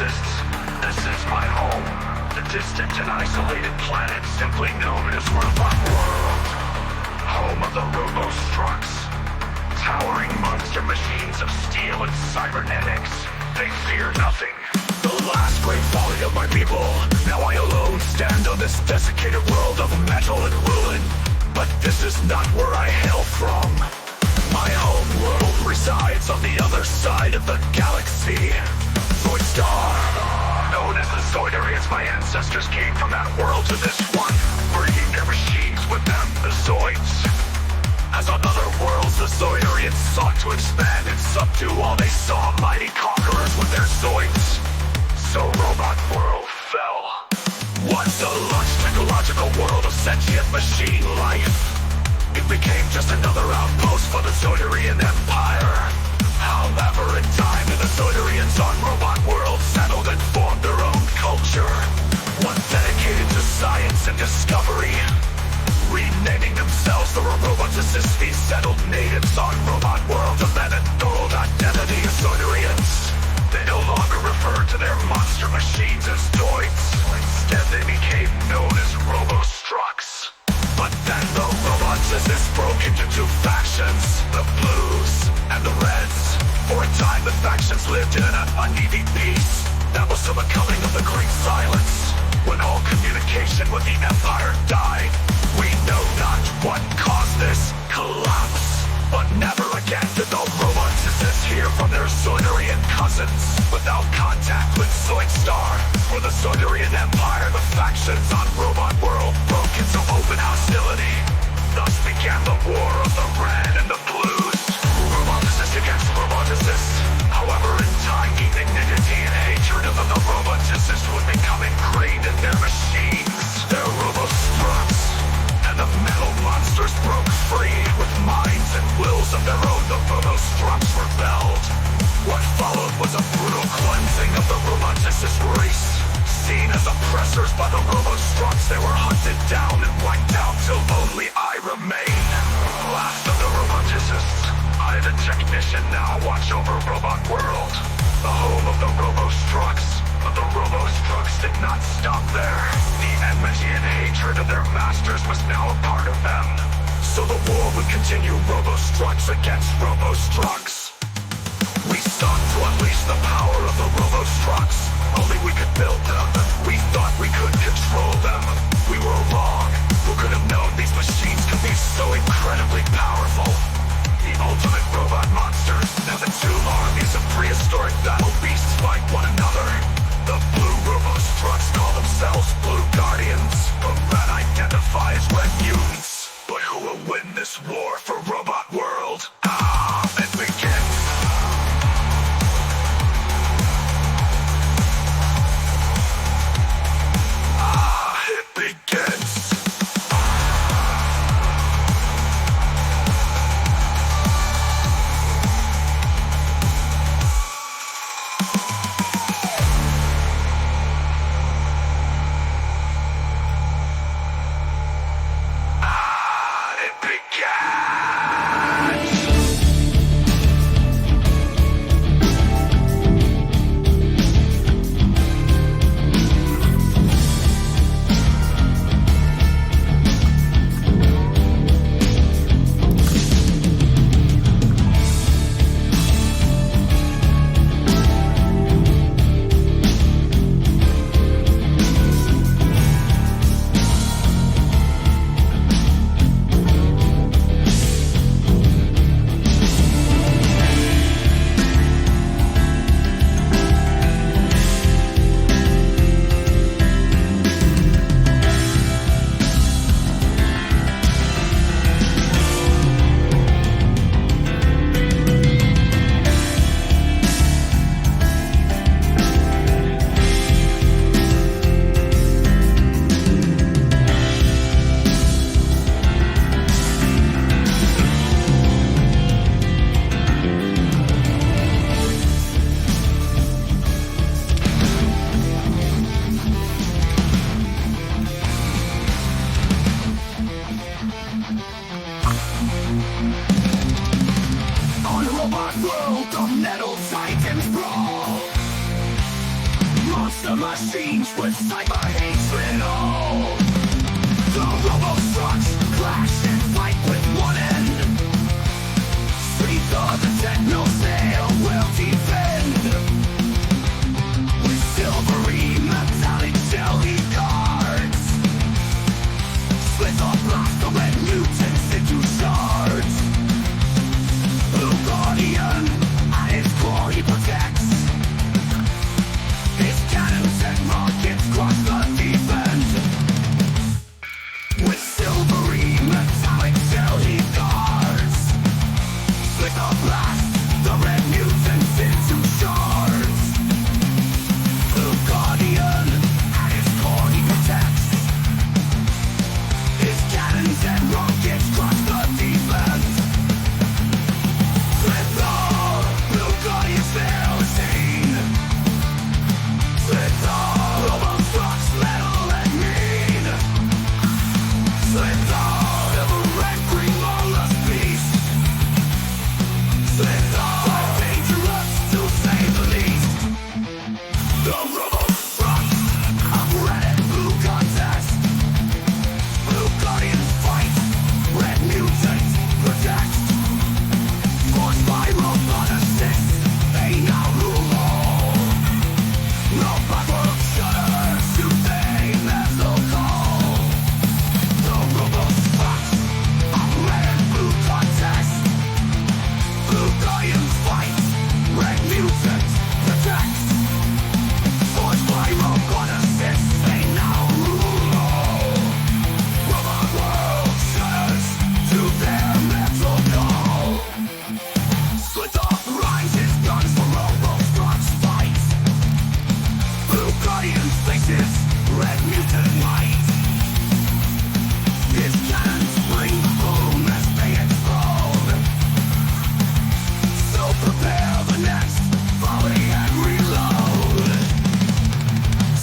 robots. This is my home, the distant and isolated planet simply known as Robot World. Home of the Robostructs. Towering monster machines of steel and cybernetics. They fear nothing. The last great folly of my people. Now I alone stand on this desiccated world of metal and ruin. But this is not where I hail from. My home world resides on the other side of the galaxy. Zoidstar. Known as the Zoidarians, my ancestors came from that world to this one, bringing their machines with them, the Zoids. As on other worlds, the Zoidarians sought to expand and subdue all they saw mighty conquerors with their Zoids. So Robot World fell. Once a lush technological world of sentient machine life, it became just another outpost for the Zoidarian Empire. However, in time, the Zoidarians on Robot World settled and formed their own culture, one dedicated to science and discovery, renaming themselves the Roboticist. These settled natives on Robot World abandoned the old identity of Zoidarians. They no longer referred to their monster machines as Zoids. Instead, they became known as Robostructs. But then the Roboticists broke into two factions, the Blues and the Reds. For a time, the factions lived in an uneasy peace. That was till the coming of the Great Silence, when all communication with the Empire died. We know not what caused this collapse, but never again did the Roboticists hear from their Zoidarian cousins. Without contact with Zoidstar or the Zoidarian Empire, the factions on Robot World broke into open hostility. Thus began the War of the Red and the Blues. Roboticist against Roboticist. However, in time, indignity and hatred of the Roboticists would become ingrained in their machines, their Robostructs. And the metal monsters broke free. With minds and wills of their own, the Robostructs rebelled. What followed was a brutal cleansing of the Roboticist race. Seen as oppressors by the Robostructs, they were hunted down and wiped out till only I remain. Last of the Roboticists, I, the technician, now watch over Robot World, the home of the Robostructs. But the Robostructs did not stop there. The enmity and hatred of their masters was now a part of them. So the war would continue, Robostructs against Robostructs. We sought to unleash the power of the Robostructs. Only we could build them. We thought we could control them. We were wrong. Who could have known these machines could be so incredibly powerful? The ultimate robot monsters. Now the two armies of prehistoric battle beasts fight one another. The blue Robostructs call themselves Blue Guardians. The red identify as Red Mutants. But who will win this war for Robot World? It begins. It begins. On Robot World, the metal titans brawl. monster machines with cyber hatred all. The robo-trucks clash and fight with one end. Slithor the techno sail will defend. With silvery metallic jelly guards, Slithor blast the red mutants into shards. Blue Guardian, at his core he protects. His cannons and rockets cross the deep end. With silvery metallic jelly guards, Slithor blast the red mutants into shards. Blue Guardian, at his core he protects. His cannons and rockets cross the deep end. Slithor, Blue Guardian sail scene. Slithor, robo-trucks metal and mean. Slithor, ever-angry lawless beast. Slithor, dangerous to say the least. The robo-trucks of red and blue contest. Blue Guardians fight, red mutants protect. Forced by robot assist, they now rule all. Robot world shudders to their metal call. The robo-trucks of red and blue contest. Blue Guardians fight, red mutants protect. Forced by robot assist, they now rule all. Robot world shudders to their metal call. Slithor grinds his guns for robo-trucks fight. Blue Guardian faces red mutant light. His cannons bring the boom as they explode. So prepare the next volley and reload.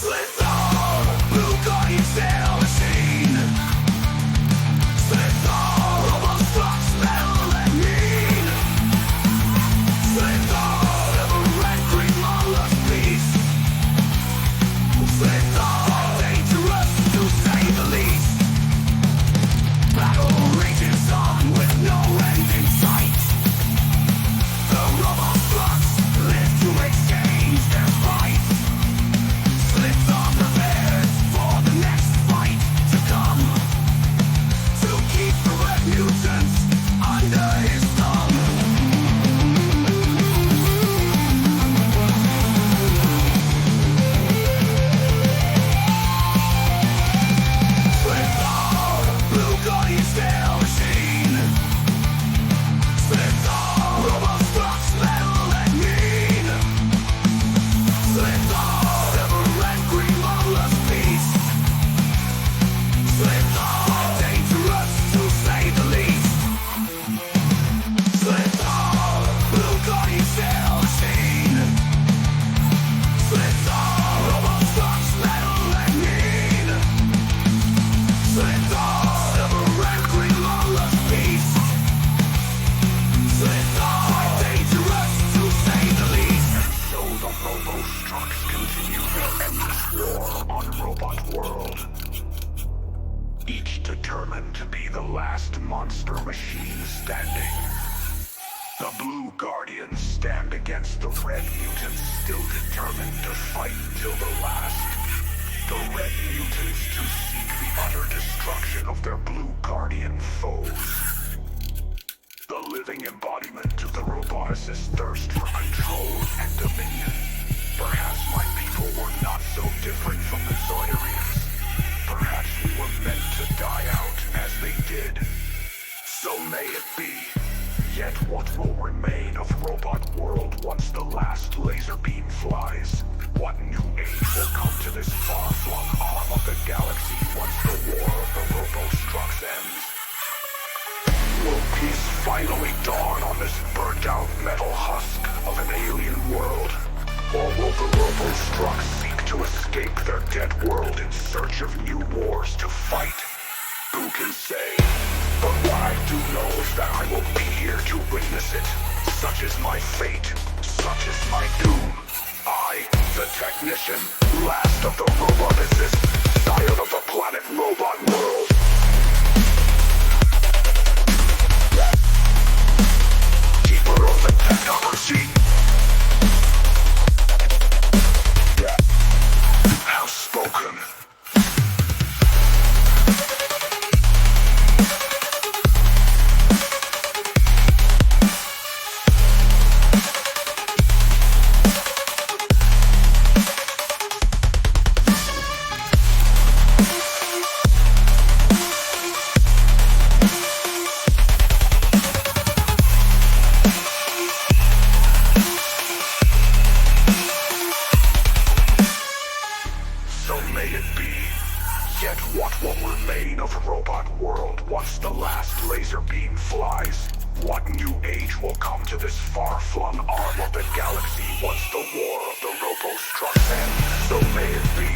Slithor, Blue Guardian sail machine. Slithor, robo-trucks metal and mean. Slithor, ever-angry lawless beast. Slithor, dangerous to say the least. Battle rages on with no end in sight. The robo-trucks live to exchange their fight. Slithor prepares for the next fight to come, to keep the red mutants under his thumb. Slithor, Blue Guardian sail machine. Slithor, robo-trucks metal and mean. Slithor, ever-angry lawless beast. Slithor, dangerous to say the least. Slithor, Blue Guardian sail machine. Slithor, robo-trucks metal and mean. Slithor, ever-angry lawless beast. Slithor, dangerous to say the least. And so the robo-trucks continue their endless war on Robot World. Each determined to be the last monster machine standing. The Blue Guardians stand against the Red Mutants, still determined to fight till the last. The Red Mutants to seek the utter destruction of their Blue Guardian foes. The living embodiment of the roboticist's thirst for control and dominion. Perhaps my people were not so different from the Zoidarians. Perhaps we were meant to die out as they did. So may it be. Yet what will remain of Robot World once the last laser beam flies? What new age will come to this far-flung arm of the galaxy once the war of the robo-trucks ends? Will peace finally dawn on this burnt-out metal husk of an alien world? Or will the robo-trucks seek to escape their dead world in search of new wars to fight? Who can say? But what I do know is that I will be here to witness it. Such is my fate. Such is my doom. I, the technician, last of the roboticists, scion of the planet robot world. Keeper of the technocracy. House spoken. So may it be. Yet what will remain of robot world once the last laser beam flies? What new age will come to this far-flung arm of the galaxy once the war of the robo-strucks end? So may it be.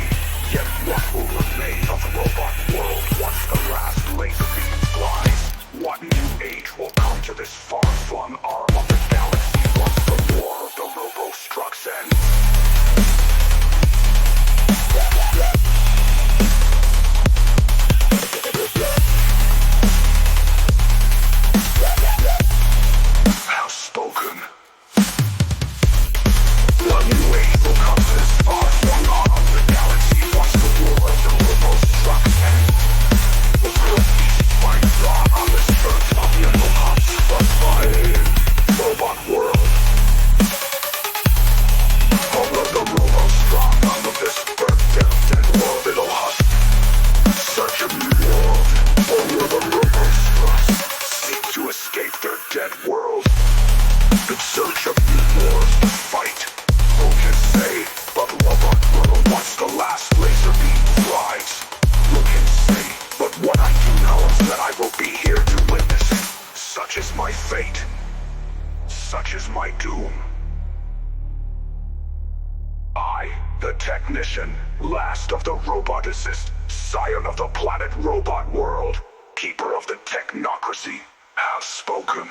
Yet what will remain of robot world once the last laser beam flies? What new age will come to this far-flung arm of the galaxy once the war of the robo-strucks ends? House spoken. What new age will come to this far-flung arm of the galaxy once the war of the robo-strucks ends? The prestige fights on this earth of the apocalypse, but by robot world. All of the robo-struck on this earth, dead world it'll husk. Such a new world, all of the robo-strucks seek to escape their dead world. In search of new wars to fight. Who can say, but robot world once the last laser beam flies? Who can say, but what I do know is that I will be here to witness. Such is my fate. Such is my doom. I, the technician, last of the roboticists, scion of the planet robot world, keeper of the technocracy, have spoken.